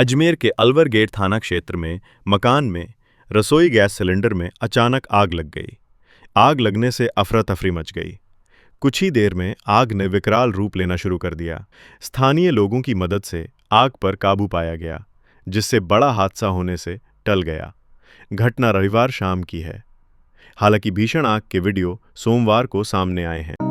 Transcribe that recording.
अजमेर के अलवर गेट थाना क्षेत्र में मकान में रसोई गैस सिलेंडर में अचानक आग लग गई। आग लगने से अफरा तफरी मच गई। कुछ ही देर में आग ने विकराल रूप लेना शुरू कर दिया। स्थानीय लोगों की मदद से आग पर काबू पाया गया, जिससे बड़ा हादसा होने से टल गया। घटना रविवार शाम की है। हालांकि भीषण आग के वीडियो सोमवार को सामने आए हैं।